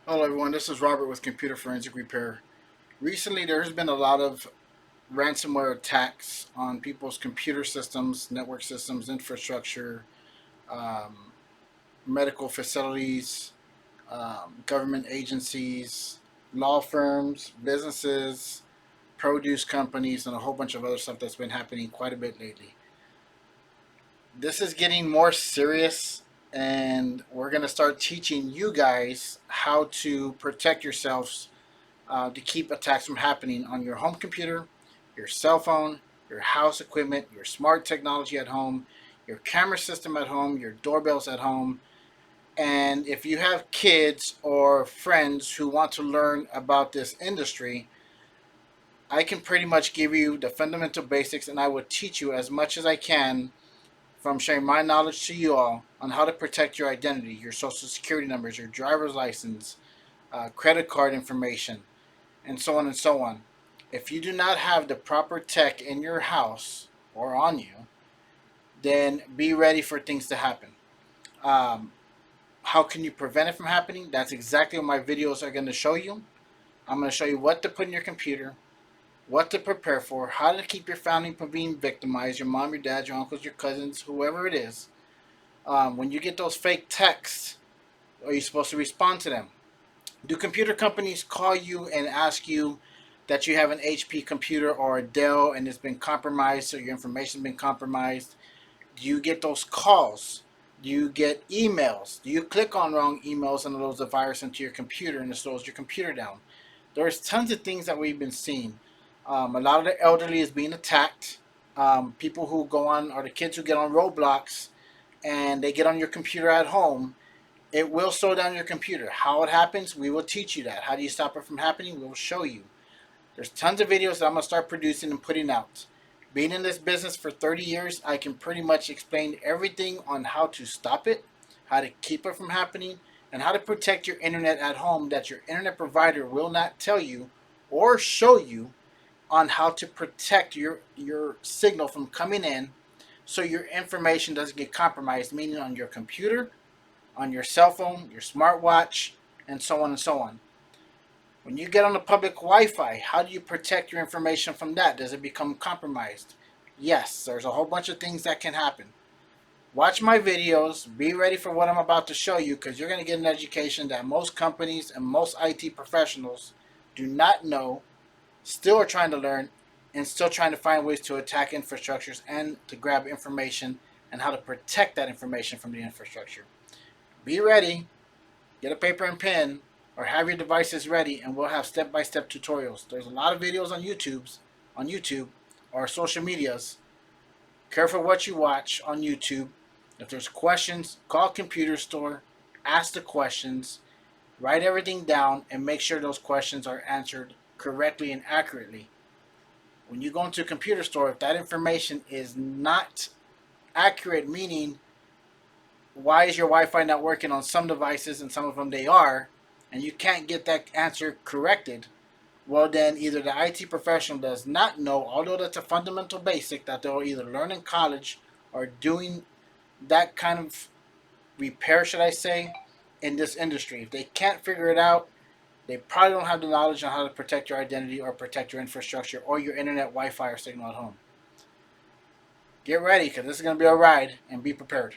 Hello, everyone. This is Robert with Computer Forensic Repair. Recently, there has been a lot of ransomware attacks on people's computer systems, network systems, infrastructure, um, medical facilities, government agencies, law firms, businesses, produce companies, and a whole bunch of other stuff that's been happening quite a bit lately. This is getting more serious, and we're going to start teaching you guys how to protect yourselves to keep attacks from happening on your home computer, your cell phone, your house equipment, your smart technology at home, your camera system at home, your doorbells at home. And if you have kids or friends who want to learn about this industry, I can pretty much give you the fundamental basics and I will teach you as much as I can from sharing my knowledge to you all on how to protect your identity, your social security numbers, your driver's license, credit card information, and so on and so on. If you do not have the proper tech in your house or on you, then be ready for things to happen. Um, how can you prevent it from happening? That's exactly what my videos are going to show you. I'm going to show you what to put in your computer, what to prepare for, how to keep your family from being victimized, your mom, your dad, your uncles, your cousins, whoever it is. When you get those fake texts, are you supposed to respond to them? Do computer companies call you and ask you that you have an HP computer or a Dell and it's been compromised, so your information's been compromised? Do you get those calls? Do you get emails? Do you click on wrong emails and it loads a virus into your computer and it slows your computer down? There's tons of things that we've been seeing. A lot of the elderly is being attacked. People who go on, or the kids who get on Roblox and they get on your computer at home, it will slow down your computer. How it happens, we will teach you that. How do you stop it from happening? We will show you. There's tons of videos that I'm going to start producing and putting out. Being in this business for 30 years, I can pretty much explain everything on how to stop it, how to keep it from happening, and how to protect your internet at home that your internet provider will not tell you or show you on how to protect your signal from coming in so your information doesn't get compromised, meaning on your computer, on your cell phone, your smartwatch, and so on and so on. When you get on the public Wi Fi, how do you protect your information from that? Does it become compromised? Yes, there's a whole bunch of things that can happen. Watch my videos, be ready for what I'm about to show you because you're going to get an education that most companies and most IT professionals do not know, still are trying to learn, and still trying to find ways to attack infrastructures and to grab information and how to protect that information from the infrastructure. Be ready. Get a paper and pen or have your devices ready and we'll have step-by-step tutorials. There's a lot of videos on YouTube or social medias. Careful what you watch on YouTube. If there's questions, call Computer Store, ask the questions, write everything down and make sure those questions are answered correctly and accurately. When you go into a computer store, if that information is not accurate, meaning why is your Wi-Fi not working on some devices and some of them they are, and you can't get that answer corrected, well then either the IT professional does not know, although that's a fundamental basic that they'll either learn in college or doing that kind of repair, should I say, in this industry. If they can't figure it out, they probably don't have the knowledge on how to protect your identity or protect your infrastructure or your internet Wi-Fi or signal at home. Get ready because this is going to be a ride and be prepared.